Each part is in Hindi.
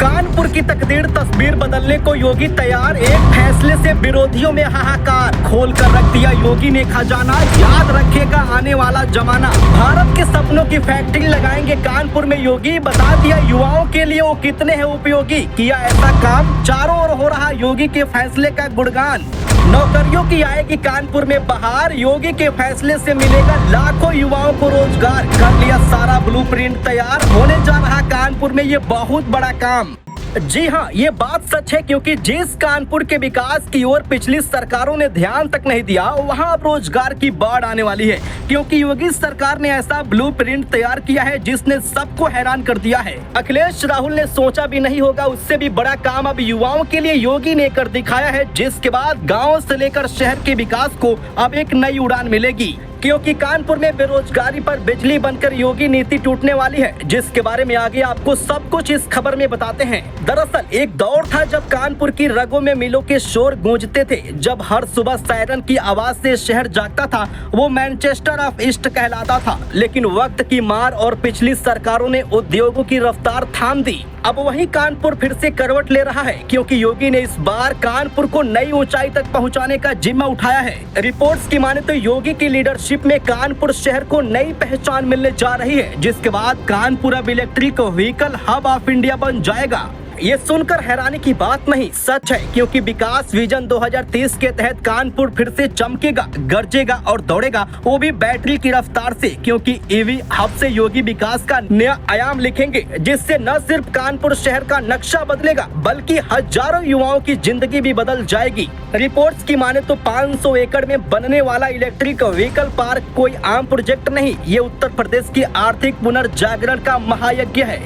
कानपुर की तकदीर तस्वीर बदलने को योगी तैयार, एक फैसले से विरोधियों में हाहाकार, खोल कर रख दिया योगी ने खजाना, याद रखेगा आने वाला जमाना। भारत के सपनों की फैक्ट्री लगाएंगे कानपुर में योगी, बता दिया युवाओं के लिए वो कितने हैं उपयोगी, किया ऐसा काम, चारों ओर हो रहा योगी के फैसले का गुणगान। नौकरियों की आएगी कानपुर में बहार, योगी के फैसले से मिलेगा लाखों युवाओं को रोजगार, कर लिया सारा ब्लूप्रिंट तैयार, होने जा रहा कानपुर में ये बहुत बड़ा काम। जी हाँ, ये बात सच है, क्योंकि जिस कानपुर के विकास की ओर पिछली सरकारों ने ध्यान तक नहीं दिया, वहाँ अब रोजगार की बाढ़ आने वाली है, क्योंकि योगी सरकार ने ऐसा ब्लूप्रिंट तैयार किया है जिसने सबको हैरान कर दिया है। अखिलेश राहुल ने सोचा भी नहीं होगा, उससे भी बड़ा काम अब युवाओं के लिए योगी ने कर दिखाया है, जिसके बाद गाँव से लेकर शहर के विकास को अब एक नई उड़ान मिलेगी, क्योंकि कानपुर में बेरोजगारी पर बिजली बनकर योगी नीति टूटने वाली है, जिसके बारे में आगे आपको सब कुछ इस खबर में बताते हैं। दरअसल एक दौर था जब कानपुर की रगों में मिलों के शोर गूंजते थे, जब हर सुबह सायरन की आवाज से शहर जागता था, वो मैनचेस्टर ऑफ ईस्ट कहलाता था। लेकिन वक्त की मार और पिछली सरकारों ने उद्योगों की रफ्तार थाम दी। अब वही कानपुर फिर से करवट ले रहा है, क्योंकि योगी ने इस बार कानपुर को नई ऊंचाई तक पहुंचाने का जिम्मा उठाया है। रिपोर्ट्स की माने तो योगी की लीडरशिप में कानपुर शहर को नई पहचान मिलने जा रही है, जिसके बाद कानपुर अब electric vehicle hub of India बन जाएगा। ये सुनकर हैरानी की बात नहीं, सच है, क्योंकि विकास विजन 2030 के तहत कानपुर फिर से चमकेगा, गरजेगा और दौड़ेगा, वो भी बैटरी की रफ्तार से, क्योंकि ईवी हब से योगी विकास का नया आयाम लिखेंगे, जिससे न सिर्फ कानपुर शहर का नक्शा बदलेगा, बल्कि हजारों युवाओं की जिंदगी भी बदल जाएगी। रिपोर्ट्स की माने तो 500 एकड़ में बनने वाला इलेक्ट्रिक व्हीकल पार्क कोई आम प्रोजेक्ट नहीं, ये उत्तर प्रदेश की आर्थिक पुनर्जागरण का महायज्ञ है।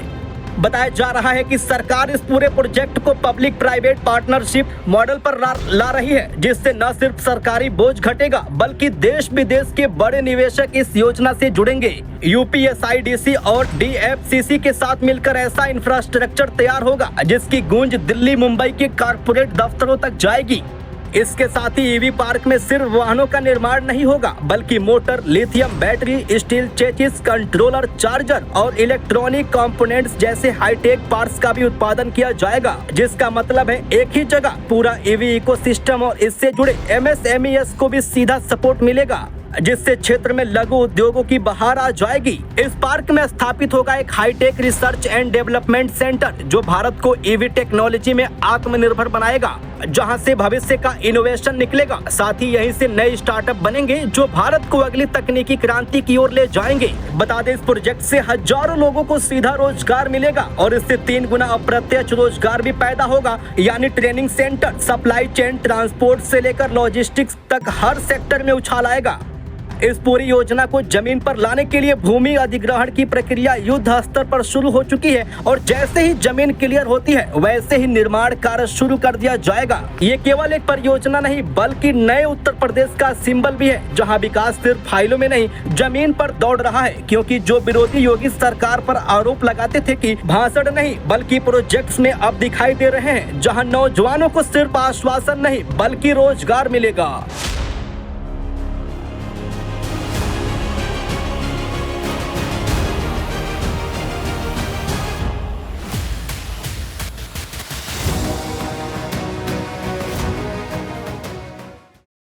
बताया जा रहा है कि सरकार इस पूरे प्रोजेक्ट को पब्लिक प्राइवेट पार्टनरशिप मॉडल पर ला रही है, जिससे न सिर्फ सरकारी बोझ घटेगा, बल्कि देश विदेश के बड़े निवेशक इस योजना से जुड़ेंगे। यूपीएसआईडीसी और डीएफसीसी के साथ मिलकर ऐसा इंफ्रास्ट्रक्चर तैयार होगा जिसकी गूंज दिल्ली मुंबई के कारपोरेट दफ्तरों तक जाएगी। इसके साथ ही ईवी पार्क में सिर्फ वाहनों का निर्माण नहीं होगा, बल्कि motor, lithium battery, steel chassis, controller, charger और इलेक्ट्रॉनिक कंपोनेंट्स जैसे हाईटेक पार्ट्स का भी उत्पादन किया जाएगा, जिसका मतलब है एक ही जगह पूरा ईवी इकोसिस्टम और इससे जुड़े एमएसएमईएस को भी सीधा सपोर्ट मिलेगा, जिससे क्षेत्र में लघु उद्योगों की बहार आ जाएगी। इस पार्क में स्थापित होगा एक high tech research and development centre, जो भारत को ईवी टेक्नोलॉजी में आत्मनिर्भर बनाएगा, जहां से भविष्य का इनोवेशन निकलेगा। साथ ही यहीं से नए स्टार्टअप बनेंगे जो भारत को अगली तकनीकी क्रांति की ओर ले जाएंगे। बता दें, इस प्रोजेक्ट से हजारों लोगों को सीधा रोजगार मिलेगा और इससे 3 गुना अप्रत्यक्ष रोजगार भी पैदा होगा, यानी training centre, supply chain, transport से लेकर लॉजिस्टिक्स तक हर सेक्टर में उछाल आएगा। इस पूरी योजना को जमीन पर लाने के लिए भूमि अधिग्रहण की प्रक्रिया युद्ध स्तर पर शुरू हो चुकी है और जैसे ही जमीन क्लियर होती है वैसे ही निर्माण कार्य शुरू कर दिया जाएगा। ये केवल एक परियोजना नहीं, बल्कि नए उत्तर प्रदेश का सिंबल भी है, जहां विकास सिर्फ फाइलों में नहीं जमीन पर दौड़ रहा है। क्योंकि जो विरोधी योगी सरकार पर आरोप लगाते थे कि भाषण नहीं बल्कि प्रोजेक्ट्स में अब दिखाई दे रहे हैं, जहाँ नौजवानों को सिर्फ आश्वासन नहीं बल्कि रोजगार मिलेगा।